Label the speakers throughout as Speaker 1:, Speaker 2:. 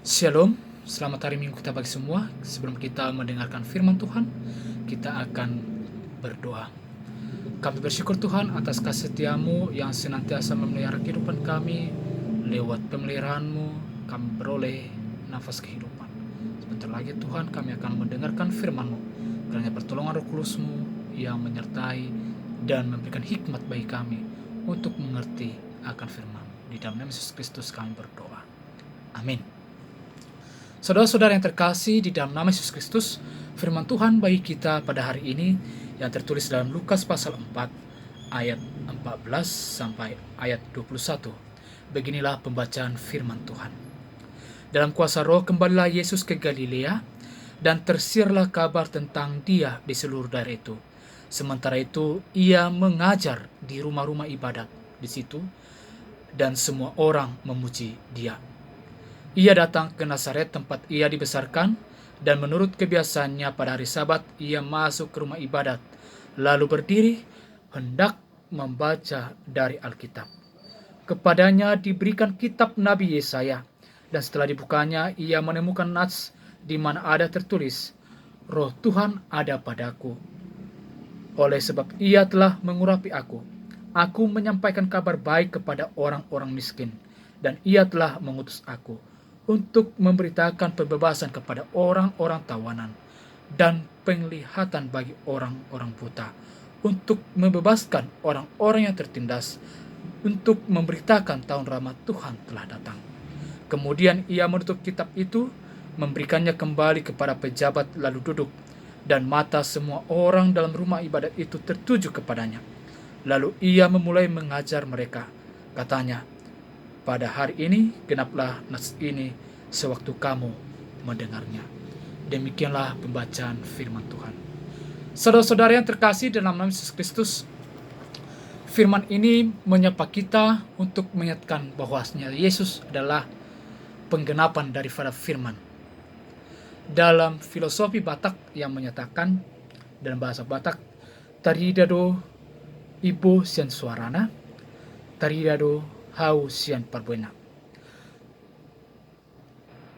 Speaker 1: Shalom, selamat hari Minggu kita bagi semua. Sebelum kita mendengarkan firman Tuhan, kita akan berdoa. Kami bersyukur Tuhan atas kasih setiamu yang senantiasa memelihara kehidupan kami. Lewat pemeliharaan-Mu, kami beroleh nafas kehidupan. Sebentar lagi Tuhan, kami akan mendengarkan firman-Mu. Kiranya pertolongan Roh Kudus-Mu yang menyertai dan memberikan hikmat bagi kami untuk mengerti akan firman-Mu. Di dalam nama Yesus Kristus kami berdoa. Amin. Saudara-saudara yang terkasih di dalam nama Yesus Kristus, firman Tuhan bagi kita pada hari ini yang tertulis dalam Lukas pasal 4 ayat 14 sampai ayat 21. Beginilah pembacaan firman Tuhan. Dalam kuasa Roh kembalilah Yesus ke Galilea dan tersiarlah kabar tentang Dia di seluruh daerah itu. Sementara itu Ia mengajar di rumah-rumah ibadat di situ dan semua orang memuji Dia. Ia datang ke Nazaret tempat ia dibesarkan, dan menurut kebiasaannya pada hari Sabat ia masuk ke rumah ibadat, lalu berdiri hendak membaca dari Alkitab. Kepadanya diberikan kitab Nabi Yesaya, dan setelah dibukanya ia menemukan nats di mana ada tertulis, Roh Tuhan ada padaku, oleh sebab ia telah mengurapi aku. Aku menyampaikan kabar baik kepada orang-orang miskin, dan ia telah mengutus aku untuk memberitakan pembebasan kepada orang-orang tawanan dan penglihatan bagi orang-orang buta, untuk membebaskan orang-orang yang tertindas, untuk memberitakan tahun rahmat Tuhan telah datang. Kemudian ia menutup kitab itu, memberikannya kembali kepada pejabat lalu duduk, dan mata semua orang dalam rumah ibadat itu tertuju kepadanya. Lalu ia memulai mengajar mereka. Katanya, pada hari ini genaplah nats ini sewaktu kamu mendengarnya. Demikianlah pembacaan firman Tuhan. Saudara-saudara yang terkasih dalam nama Yesus Kristus, firman ini menyapa kita untuk menyatakan bahwasanya Yesus adalah penggenapan daripada firman. Dalam filosofi Batak yang menyatakan dalam bahasa Batak, taridado ibo sian suarana, taridado hau sian parbuena.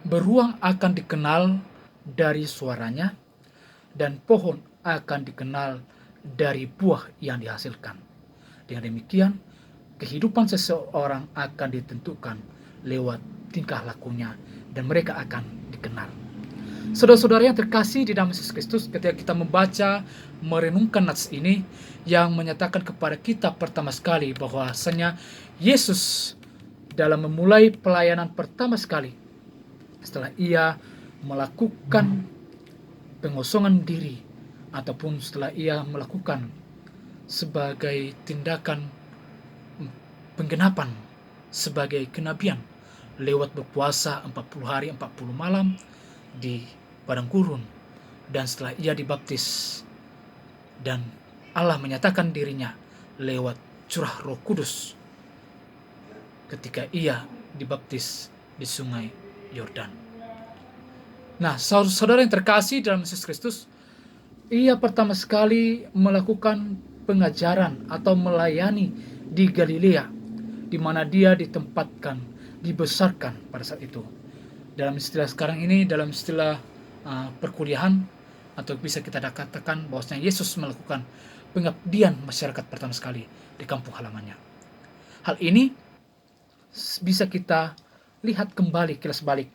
Speaker 1: Beruang akan dikenal dari suaranya, dan pohon akan dikenal dari buah yang dihasilkan. Dengan demikian, kehidupan seseorang akan ditentukan lewat tingkah lakunya, dan mereka akan dikenal. Saudara-saudara yang terkasih di dalam Yesus Kristus, ketika kita membaca, merenungkan nats ini yang menyatakan kepada kita pertama sekali bahwasanya Yesus dalam memulai pelayanan pertama sekali, setelah ia melakukan pengosongan diri ataupun setelah ia melakukan sebagai tindakan penggenapan sebagai kenabian lewat berpuasa 40 hari 40 malam di padang gurun, dan setelah ia dibaptis dan Allah menyatakan dirinya lewat curah Roh Kudus ketika ia dibaptis di sungai Yordan. Nah, saudara yang terkasih dalam Yesus Kristus, ia pertama sekali melakukan pengajaran atau melayani di Galilea, di mana dia ditempatkan, dibesarkan pada saat itu. Dalam istilah sekarang ini, dalam istilah perkuliahan, atau bisa kita katakan bahwasanya Yesus melakukan pengabdian masyarakat pertama sekali di kampung halamannya. Hal ini bisa kita lihat kembali kilas balik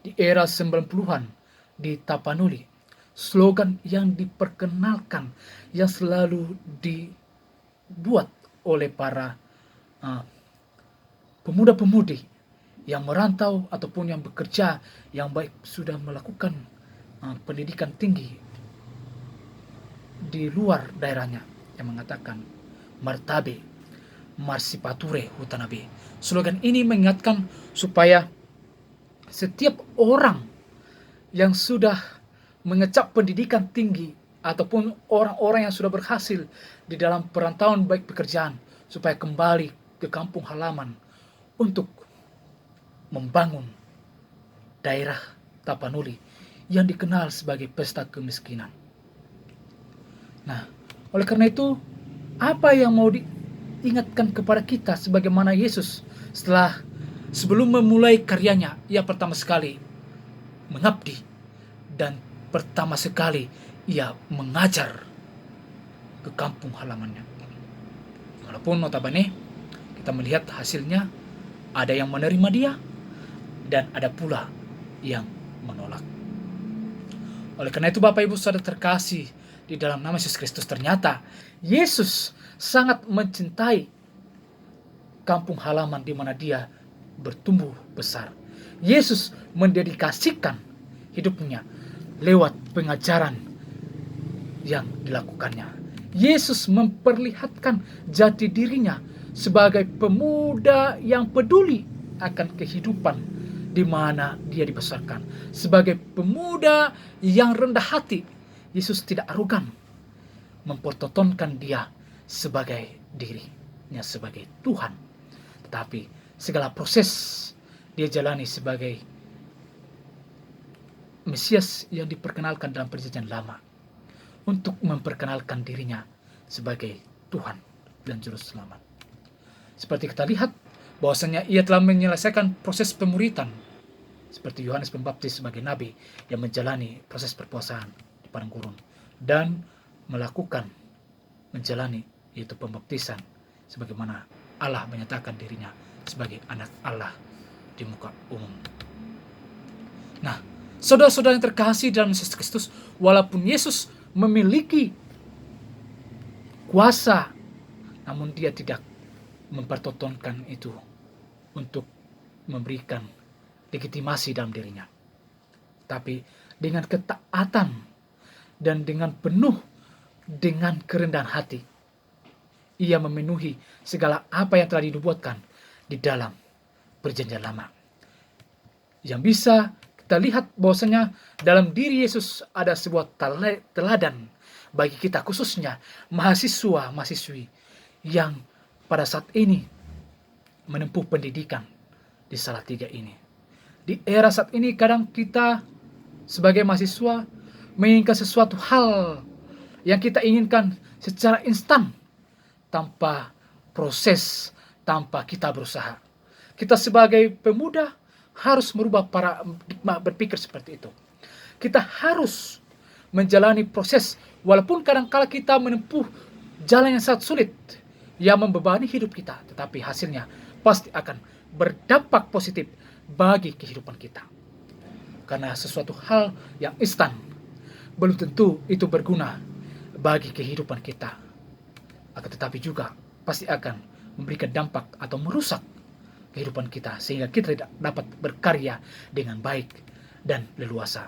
Speaker 1: di era 90-an di Tapanuli. Slogan yang diperkenalkan, yang selalu dibuat oleh para pemuda-pemudi yang merantau ataupun yang bekerja, yang baik sudah melakukan pendidikan tinggi di luar daerahnya, yang mengatakan martabe marsipature hutanabe. Slogan ini mengingatkan supaya setiap orang yang sudah mengecap pendidikan tinggi ataupun orang-orang yang sudah berhasil di dalam perantauan baik pekerjaan, supaya kembali ke kampung halaman untuk membangun daerah Tapanuli yang dikenal sebagai pesta kemiskinan. Nah, oleh karena itu, apa yang mau diingatkan kepada kita sebagaimana Yesus sebelum memulai karyanya, ia pertama sekali mengabdi, dan pertama sekali ia mengajar ke kampung halamannya. Walaupun notabene kita melihat hasilnya, ada yang menerima dia dan ada pula yang menolak. Oleh karena itu Bapak Ibu Saudara terkasih di dalam nama Yesus Kristus, ternyata Yesus sangat mencintai kampung halaman di mana dia bertumbuh besar. Yesus mendedikasikan hidupnya lewat pengajaran yang dilakukannya. Yesus memperlihatkan jati dirinya sebagai pemuda yang peduli akan kehidupan di mana dia dibesarkan. Sebagai pemuda yang rendah hati, Yesus tidak arogan mempertontonkan dia sebagai dirinya sebagai Tuhan. Tetapi segala proses dia jalani sebagai Mesias yang diperkenalkan dalam perjanjian lama, untuk memperkenalkan dirinya sebagai Tuhan dan Juru Selamat. Seperti kita lihat bahwasanya ia telah menyelesaikan proses pemuritan, seperti Yohanes Pembaptis sebagai nabi yang menjalani proses perpuasaan di padang gurun dan menjalani yaitu pembaptisan, sebagaimana Allah menyatakan dirinya sebagai anak Allah di muka umum. Nah, saudara-saudara yang terkasih dalam Yesus Kristus, walaupun Yesus memiliki kuasa, namun dia tidak mempertontonkan itu untuk memberikan legitimasi dalam dirinya. Tapi dengan ketaatan dan dengan penuh dengan kerendahan hati, ia memenuhi segala apa yang telah dinubuatkan di dalam perjanjian lama. Yang bisa kita lihat bahwasanya dalam diri Yesus ada sebuah teladan bagi kita, khususnya mahasiswa-mahasiswi yang pada saat ini menempuh pendidikan di Salatiga ini. Di era saat ini kadang kita sebagai mahasiswa menginginkan sesuatu hal yang kita inginkan secara instan, tanpa proses, tanpa kita berusaha. Kita sebagai pemuda harus merubah paradigma berpikir seperti itu. Kita harus menjalani proses, walaupun kadang-kala kita menempuh jalan yang sangat sulit, yang membebani hidup kita, tetapi hasilnya pasti akan berdampak positif bagi kehidupan kita. Karena sesuatu hal yang instan belum tentu itu berguna bagi kehidupan kita, akan tetapi juga pasti akan memberikan dampak atau merusak kehidupan kita, sehingga kita tidak dapat berkarya dengan baik dan leluasa.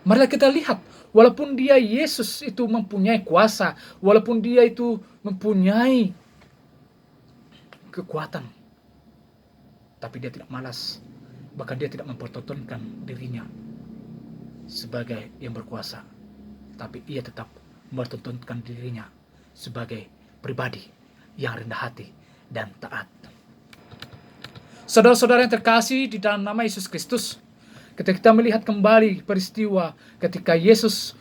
Speaker 1: Mari kita lihat, walaupun dia Yesus itu mempunyai kuasa, walaupun dia itu mempunyai kekuatan, tapi dia tidak malas, bahkan dia tidak mempertontonkan dirinya sebagai yang berkuasa, tapi ia tetap mempertontonkan dirinya sebagai pribadi yang rendah hati dan taat. Saudara-saudara yang terkasih di dalam nama Yesus Kristus, ketika kita melihat kembali peristiwa ketika Yesus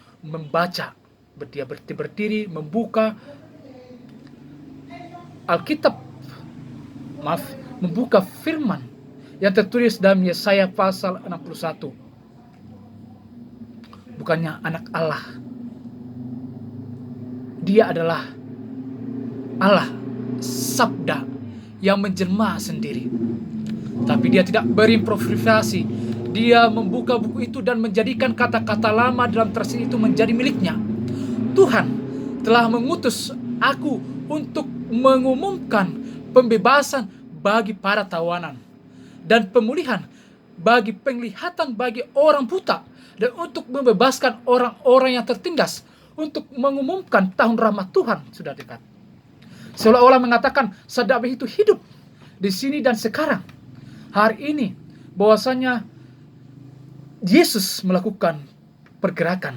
Speaker 1: berdiri, membuka Alkitab, membuka firman yang tertulis dalam Yesaya pasal 61. Bukannya anak Allah, dia adalah Allah, Sabda yang menjelma sendiri. Tapi dia tidak berimprovisasi. Dia membuka buku itu dan menjadikan kata-kata lama dalam terasi itu menjadi miliknya. Tuhan telah mengutus aku untuk mengumumkan pembebasan bagi para tawanan dan pemulihan bagi penglihatan bagi orang buta, dan untuk membebaskan orang-orang yang tertindas, untuk mengumumkan tahun rahmat Tuhan sudah dekat. Seolah-olah mengatakan sadab itu hidup di sini dan sekarang. Hari ini bahwasanya Yesus melakukan pergerakan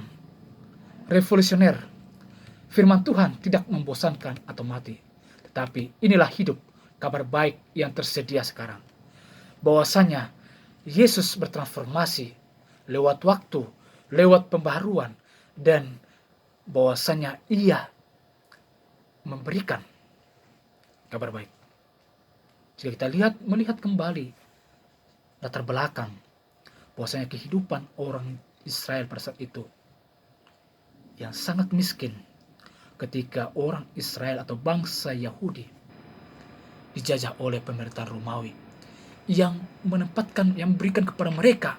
Speaker 1: revolusioner. Firman Tuhan tidak membosankan atau mati, tetapi inilah hidup, kabar baik yang tersedia sekarang. Bahwasanya Yesus bertransformasi lewat waktu, lewat pembaharuan, dan bahwasanya ia memberikan kabar baik. Jika kita melihat kembali latar belakang bahwasanya kehidupan orang Israel pada saat itu yang sangat miskin ketika orang Israel atau bangsa Yahudi dijajah oleh pemerintahan Romawi yang memberikan kepada mereka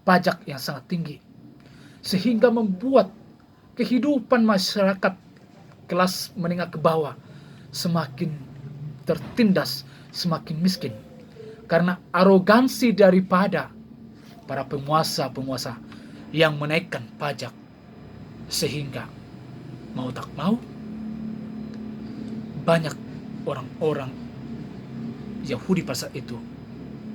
Speaker 1: pajak yang sangat tinggi, sehingga membuat kehidupan masyarakat kelas menengah ke bawah semakin tertindas, semakin miskin, karena arogansi daripada para penguasa-penguasa yang menaikkan pajak, sehingga mau tak mau banyak orang-orang Yahudi pada saat itu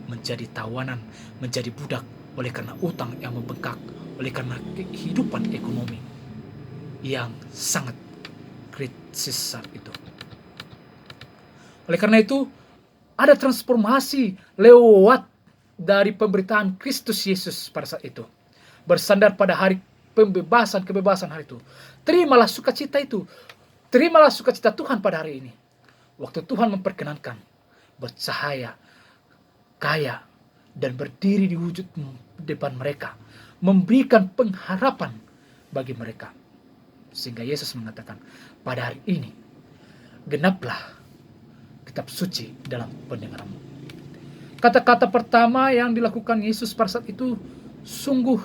Speaker 1: menjadi tawanan, menjadi budak oleh karena utang yang membengkak, oleh karena kehidupan ekonomi yang sangat kritis saat itu. Oleh karena itu, ada transformasi lewat dari pemberitaan Kristus Yesus pada saat itu. Bersandar pada hari kebebasan hari itu. Terimalah sukacita itu. Terimalah sukacita Tuhan pada hari ini. Waktu Tuhan memperkenankan bercahaya, kaya, dan berdiri di wujud depan mereka, memberikan pengharapan bagi mereka. Sehingga Yesus mengatakan, pada hari ini genaplah kitab suci dalam pendengaranmu. Kata-kata pertama yang dilakukan Yesus pada saat itu sungguh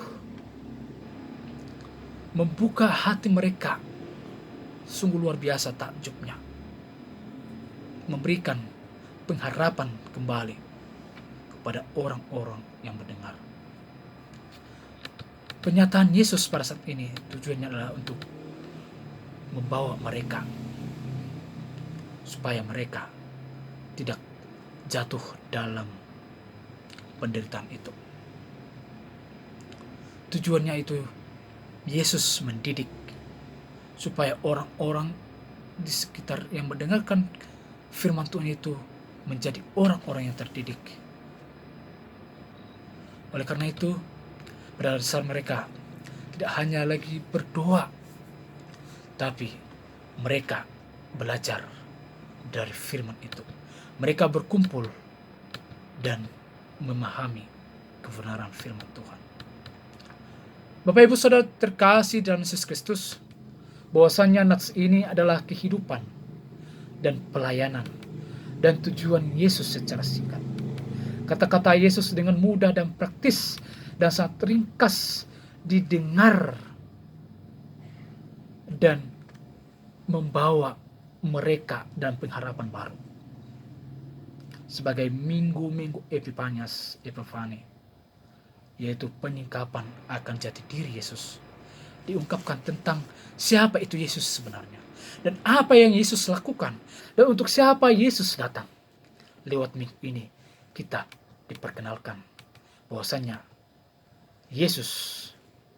Speaker 1: membuka hati mereka. Sungguh luar biasa takjubnya. Memberikan pengharapan kembali kepada orang-orang yang mendengar. Pernyataan Yesus pada saat ini tujuannya adalah untuk membawa mereka supaya mereka tidak jatuh dalam penderitaan itu. Tujuannya itu Yesus mendidik supaya orang-orang di sekitar yang mendengarkan firman Tuhan itu menjadi orang-orang yang terdidik. Oleh karena itu, pada dasar mereka tidak hanya lagi berdoa, tapi mereka belajar dari firman itu. Mereka berkumpul dan memahami kebenaran firman Tuhan. Bapak Ibu Saudara terkasih dalam Yesus Kristus, bahwasanya nats ini adalah kehidupan dan pelayanan dan tujuan Yesus secara singkat. Kata-kata Yesus dengan mudah dan praktis dan sangat ringkas didengar dan membawa mereka dan pengharapan baru. Sebagai minggu-minggu Epifani, yaitu penyingkapan akan jati diri Yesus, diungkapkan tentang siapa itu Yesus sebenarnya, dan apa yang Yesus lakukan, dan untuk siapa Yesus datang. Lewat minggu ini kita diperkenalkan bahwasanya Yesus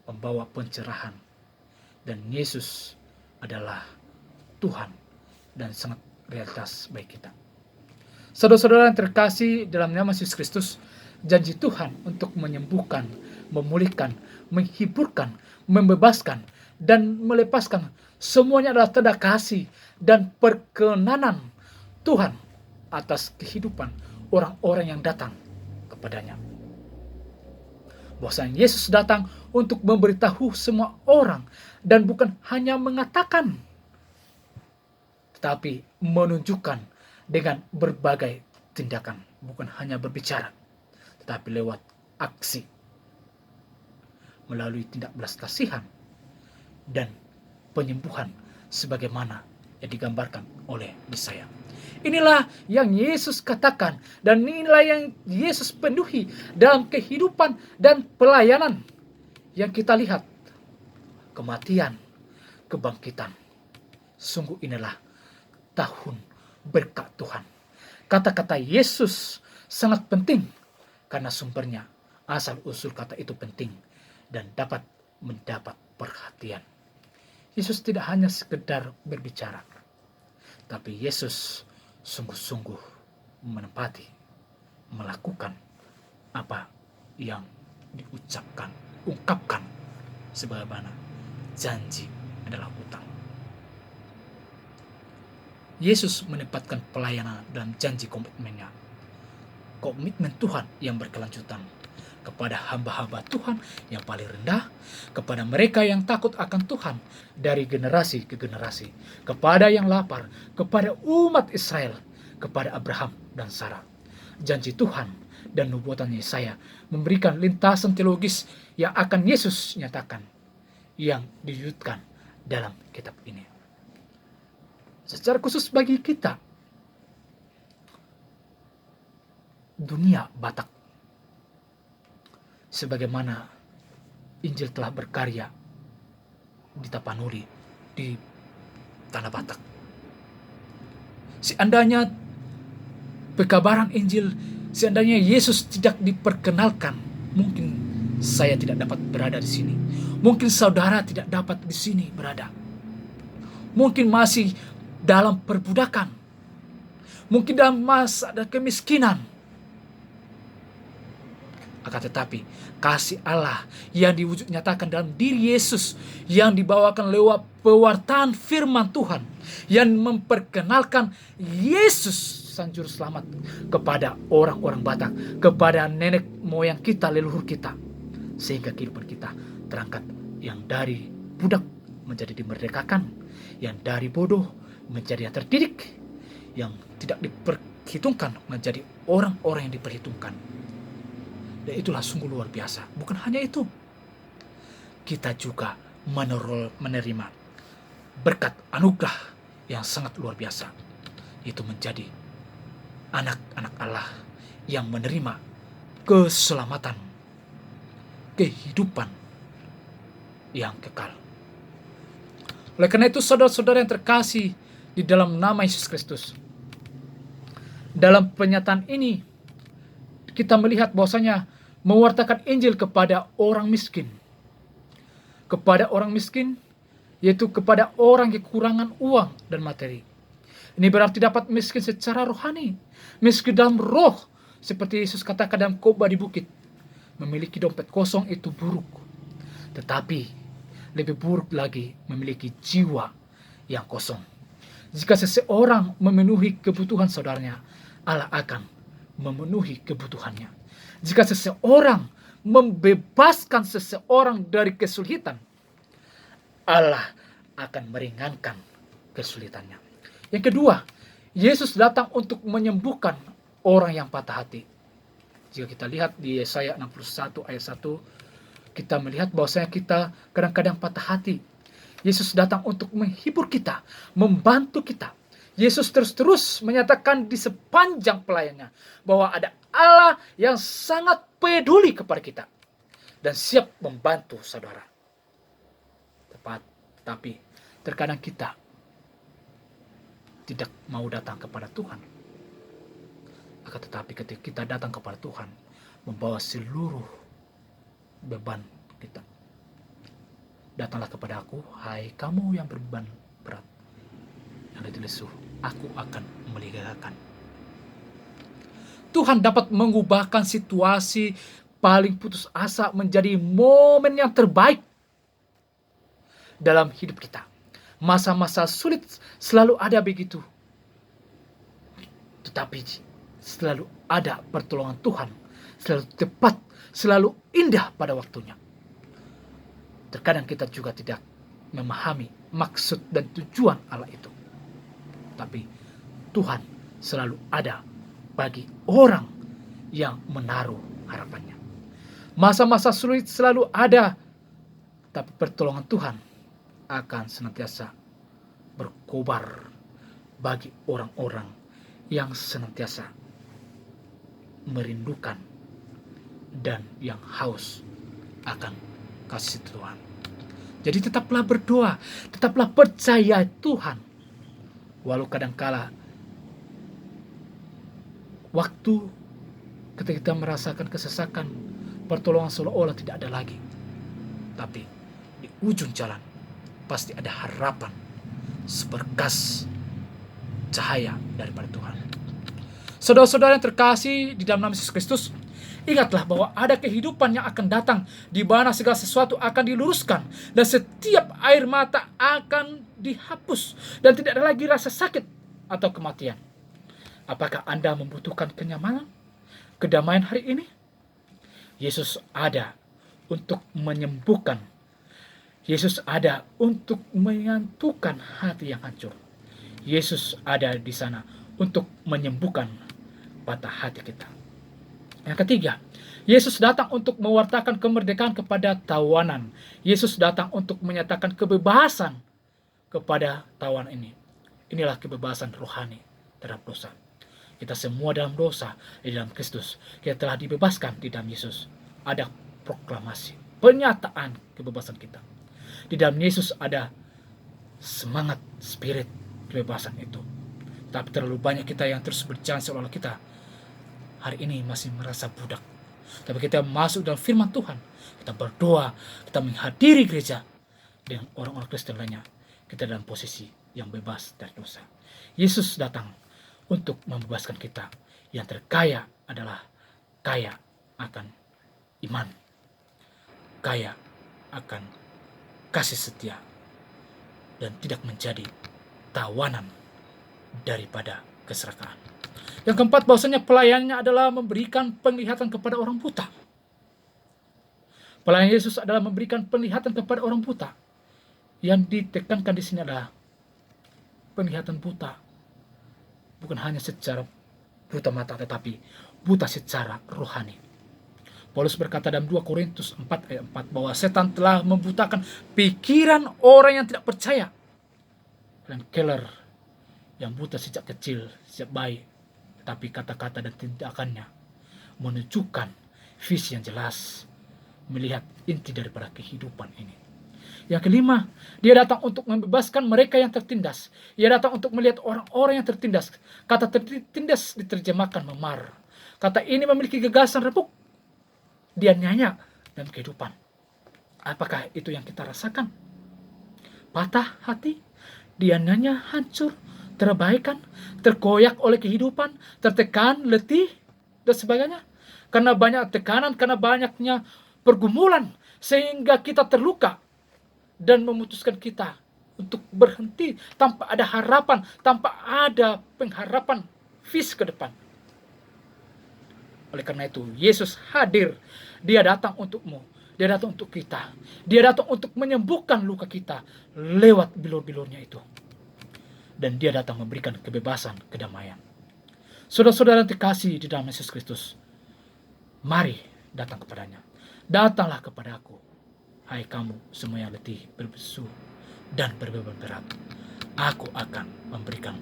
Speaker 1: membawa pencerahan, dan Yesus adalah Tuhan dan sangat realitas bagi kita. Saudara-saudara yang terkasih dalam nama Yesus Kristus, janji Tuhan untuk menyembuhkan, memulihkan, menghiburkan, membebaskan, dan melepaskan semuanya adalah tanda kasih dan perkenanan Tuhan atas kehidupan orang-orang yang datang kepadanya. Bahwasanya Yesus datang untuk memberitahu semua orang dan bukan hanya mengatakan, tetapi menunjukkan dengan berbagai tindakan, bukan hanya berbicara, tetapi lewat aksi, melalui tindak belas kasihan dan penyembuhan sebagaimana yang digambarkan oleh Yesaya. Inilah yang Yesus katakan dan inilah yang Yesus penuhi dalam kehidupan dan pelayanan yang kita lihat. Kematian, kebangkitan. Sungguh inilah tahun berkat Tuhan. Kata-kata Yesus sangat penting karena sumbernya, asal usul kata itu penting dan dapat mendapat perhatian. Yesus tidak hanya sekedar berbicara, tapi Yesus sungguh-sungguh menepati, melakukan apa yang diucapkan, ungkapkan sebagaimana janji adalah utang. Yesus menempatkan pelayanan dan janji komitmennya. Komitmen Tuhan yang berkelanjutan. kepada hamba-hamba Tuhan yang paling rendah, kepada mereka yang takut akan Tuhan dari generasi ke generasi, kepada yang lapar, kepada umat Israel, kepada Abraham dan Sarah. Janji Tuhan dan nubuatan Yesaya memberikan lintasan teologis yang akan Yesus nyatakan, yang diwujudkan dalam kitab ini. Secara khusus bagi kita, dunia Batak, sebagaimana Injil telah berkarya di Tapanuli, di tanah Batak. Seandainya pekabaran Injil, seandainya Yesus tidak diperkenalkan, mungkin saya tidak dapat berada di sini. Mungkin saudara tidak dapat di sini berada. Mungkin masih dalam perbudakan. Mungkin dalam masa kemiskinan. Akan tetapi kasih Allah yang diwujud nyatakan dalam diri Yesus, yang dibawakan lewat pewartaan firman Tuhan, yang memperkenalkan Yesus Sang Juru Selamat kepada orang-orang Batak, kepada nenek moyang kita, leluhur kita, sehingga kehidupan kita terangkat, yang dari budak menjadi dimerdekakan, yang dari bodoh menjadi yang terdidik, yang tidak diperhitungkan menjadi orang-orang yang diperhitungkan. Dan itulah sungguh luar biasa. Bukan hanya itu, kita juga menerima berkat anugerah yang sangat luar biasa. Itu menjadi anak-anak Allah yang menerima keselamatan, kehidupan yang kekal. Oleh karena itu, saudara-saudara yang terkasih di dalam nama Yesus Kristus, dalam pernyataan ini kita melihat bahwasanya mewartakan Injil kepada orang miskin. Kepada orang miskin, yaitu kepada orang yang kekurangan uang dan materi. Ini berarti dapat miskin secara rohani, miskin dalam roh, seperti Yesus katakan dalam khotbah di bukit. Memiliki dompet kosong itu buruk, tetapi lebih buruk lagi memiliki jiwa yang kosong. Jika seseorang memenuhi kebutuhan saudaranya, Allah akan memenuhi kebutuhannya. Jika seseorang membebaskan seseorang dari kesulitan, Allah akan meringankan kesulitannya. Yang kedua, Yesus datang untuk menyembuhkan orang yang patah hati. Jika kita lihat di Yesaya 61 ayat 1, kita melihat bahwasanya kita kadang-kadang patah hati. Yesus datang untuk menghibur kita, membantu kita. Yesus terus-terus menyatakan di sepanjang pelayanannya bahwa ada Allah yang sangat peduli kepada kita dan siap membantu saudara. Tapi terkadang kita tidak mau datang kepada Tuhan. Akan tetapi ketika kita datang kepada Tuhan, membawa seluruh beban kita. Datanglah kepada aku, hai kamu yang berbeban berat, yang letih lesu, aku akan melegakan. Tuhan dapat mengubahkan situasi paling putus asa menjadi momen yang terbaik dalam hidup kita. Masa-masa sulit selalu ada begitu, tetapi selalu ada pertolongan Tuhan, selalu tepat, selalu indah pada waktunya. Terkadang kita juga tidak memahami maksud dan tujuan Allah itu, tapi Tuhan selalu ada bagi orang yang menaruh harapannya. Masa-masa sulit selalu ada, tapi pertolongan Tuhan akan senantiasa berkobar bagi orang-orang yang senantiasa merindukan dan yang haus akan kasih Tuhan. Jadi tetaplah berdoa, tetaplah percaya Tuhan. Walau kadangkala waktu ketika kita merasakan kesesakan, pertolongan seolah-olah tidak ada lagi. Tapi di ujung jalan pasti ada harapan seberkas cahaya daripada Tuhan. Saudara-saudara yang terkasih di dalam nama Yesus Kristus, ingatlah bahwa ada kehidupan yang akan datang di mana segala sesuatu akan diluruskan dan setiap air mata akan dihapus dan tidak ada lagi rasa sakit atau kematian. Apakah Anda membutuhkan kenyamanan, kedamaian hari ini? Yesus ada untuk menyembuhkan. Yesus ada untuk menyatukan hati yang hancur. Yesus ada di sana untuk menyembuhkan patah hati kita. Yang ketiga, Yesus datang untuk mewartakan kemerdekaan kepada tawanan. Yesus datang untuk menyatakan kebebasan kepada tawanan ini. Inilah kebebasan rohani terhadap dosa. Kita semua dalam dosa di dalam Kristus. Kita telah dibebaskan di dalam Yesus. Ada proklamasi, penyataan kebebasan kita. Di dalam Yesus ada semangat, spirit kebebasan itu. Tapi terlalu banyak kita yang terus berjalan seolah-olah kita hari ini masih merasa budak. Tapi kita masuk dalam firman Tuhan, kita berdoa, kita menghadiri gereja dengan orang-orang Kristen lainnya. Kita dalam posisi yang bebas dari dosa. Yesus datang untuk membebaskan kita. Yang terkaya adalah kaya akan iman, kaya akan kasih setia, dan tidak menjadi tawanan daripada keserakahan. Yang keempat, bahwasanya pelayanannya adalah memberikan penglihatan kepada orang buta. Pelayan Yesus adalah memberikan penglihatan kepada orang buta. Yang ditekankan di sini adalah penglihatan buta, bukan hanya secara buta mata, tetapi buta secara rohani. Paulus berkata dalam 2 Korintus 4 ayat 4 bahwa setan telah membutakan pikiran orang yang tidak percaya. Dan Keller yang buta sejak kecil, sejak bayi, tetapi kata-kata dan tindakannya menunjukkan visi yang jelas, melihat inti daripada kehidupan ini. Yang kelima, dia datang untuk membebaskan mereka yang tertindas. Dia datang untuk melihat orang-orang yang tertindas. Kata tertindas diterjemahkan memar. Kata ini memiliki gagasan repuk. Dia nyanyi dalam kehidupan. Apakah itu yang kita rasakan? Patah hati, dia nyanyi hancur, terabaikan, terkoyak oleh kehidupan, tertekan, letih, dan sebagainya. Karena banyak tekanan, karena banyaknya pergumulan, sehingga kita terluka dan memutuskan kita untuk berhenti tanpa ada harapan, tanpa ada pengharapan visi ke depan. Oleh karena itu, Yesus hadir. Dia datang untukmu, dia datang untuk kita, dia datang untuk menyembuhkan luka kita lewat bilur-bilurnya itu. Dan dia datang memberikan kebebasan, kedamaian. Saudara-saudara terkasih di dalam Yesus Kristus, mari datang kepadanya. Datanglah kepadaku, hai kamu semua yang letih, berbesu, dan berbeban berat. Aku akan memberikan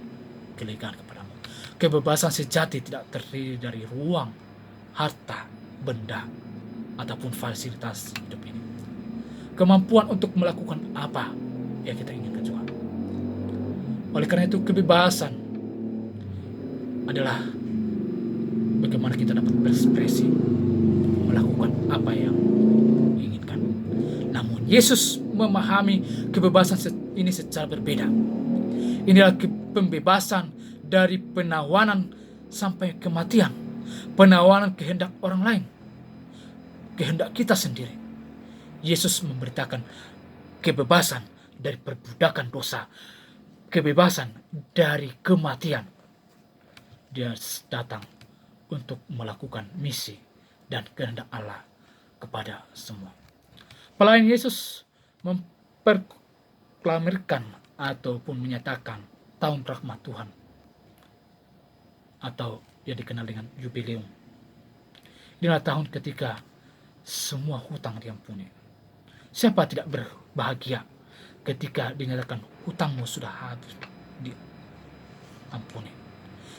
Speaker 1: kelegaan kepadamu. Kebebasan sejati tidak terdiri dari ruang, harta, benda, ataupun fasilitas hidup ini. Kemampuan untuk melakukan apa yang kita inginkan juga. Oleh karena itu, kebebasan adalah bagaimana kita dapat berekspresi, melakukan apa yang diinginkan. Namun Yesus memahami kebebasan ini secara berbeda. Inilah pembebasan dari penawanan sampai kematian, penawanan kehendak orang lain, kehendak kita sendiri. Yesus memberitakan kebebasan dari perbudakan dosa, kebebasan dari kematian. Dia datang untuk melakukan misi dan kehendak Allah kepada semua. Pelayan Yesus memproklamirkan ataupun menyatakan tahun rahmat Tuhan, atau yang dikenal dengan jubileum. Inilah tahun ketika semua hutang diampuni. Siapa tidak berbahagia ketika dinyatakan hutangmu sudah habis diampuni?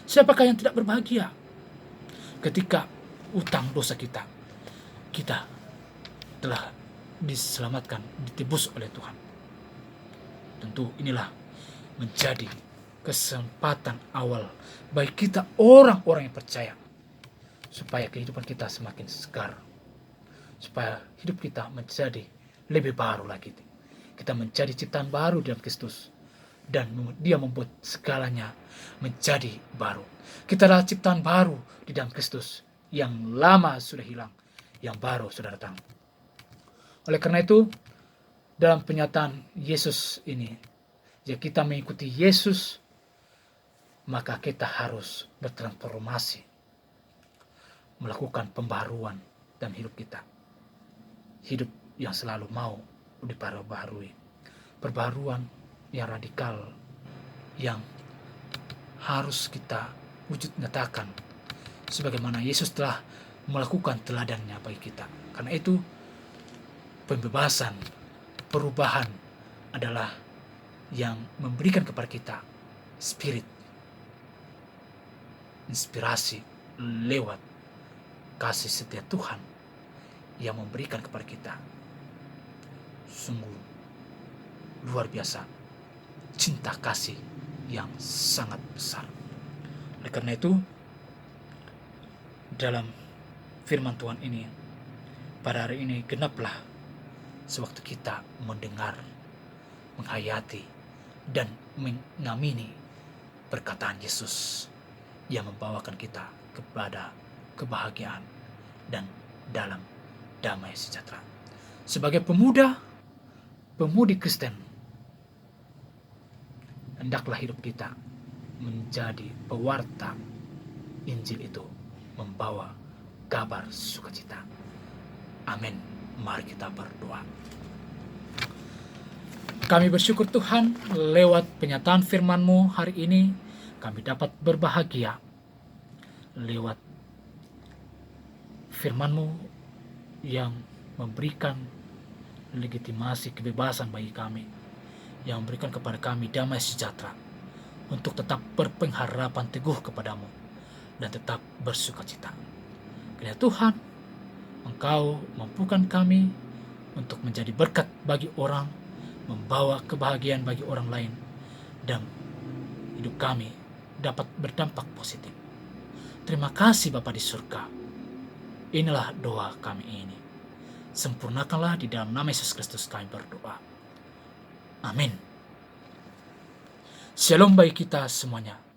Speaker 1: Siapakah yang tidak berbahagia ketika hutang dosa kita telah diselamatkan, ditebus oleh Tuhan? Tentu inilah menjadi kesempatan awal bagi kita orang-orang yang percaya, supaya kehidupan kita semakin segar, supaya hidup kita menjadi lebih baru lagi. Kita menjadi ciptaan baru dalam Kristus, dan dia membuat segalanya menjadi baru. Kita adalah ciptaan baru di dalam Kristus. Yang lama sudah hilang, yang baru sudah datang. Oleh karena itu, dalam penyataan Yesus ini, jika kita mengikuti Yesus, maka kita harus bertransformasi, melakukan pembaruan dalam hidup kita. Hidup yang selalu mau diperbaharui. Perbaharuan yang radikal yang harus kita wujud nyatakan sebagaimana Yesus telah melakukan teladannya bagi kita. Karena itu pembebasan, perubahan adalah yang memberikan kepada kita spirit, inspirasi lewat kasih setia Tuhan yang memberikan kepada kita sungguh luar biasa cinta kasih yang sangat besar. Oleh karena itu, dalam firman Tuhan ini, pada hari ini genaplah sewaktu kita mendengar, menghayati, dan mengamini perkataan Yesus yang membawakan kita kepada kebahagiaan dan dalam damai sejahtera. Sebagai pemuda, pemudi Kristen, hendaklah hidup kita menjadi pewarta Injil itu, membawa kabar sukacita. Amin. Mari kita berdoa. Kami bersyukur Tuhan, lewat penyataan firman-Mu hari ini kami dapat berbahagia. Lewat firman-Mu yang memberikan legitimasi kebebasan bagi kami, yang memberikan kepada kami damai sejahtera untuk tetap berpengharapan teguh kepadamu dan tetap bersukacita. Kiranya Tuhan, Engkau mampukan kami untuk menjadi berkat bagi orang, membawa kebahagiaan bagi orang lain, dan hidup kami dapat berdampak positif. Terima kasih Bapa di surga. Inilah doa kami ini. Sempurnakanlah di dalam nama Yesus Kristus kami berdoa. Amin. Shalom bagi kita semuanya.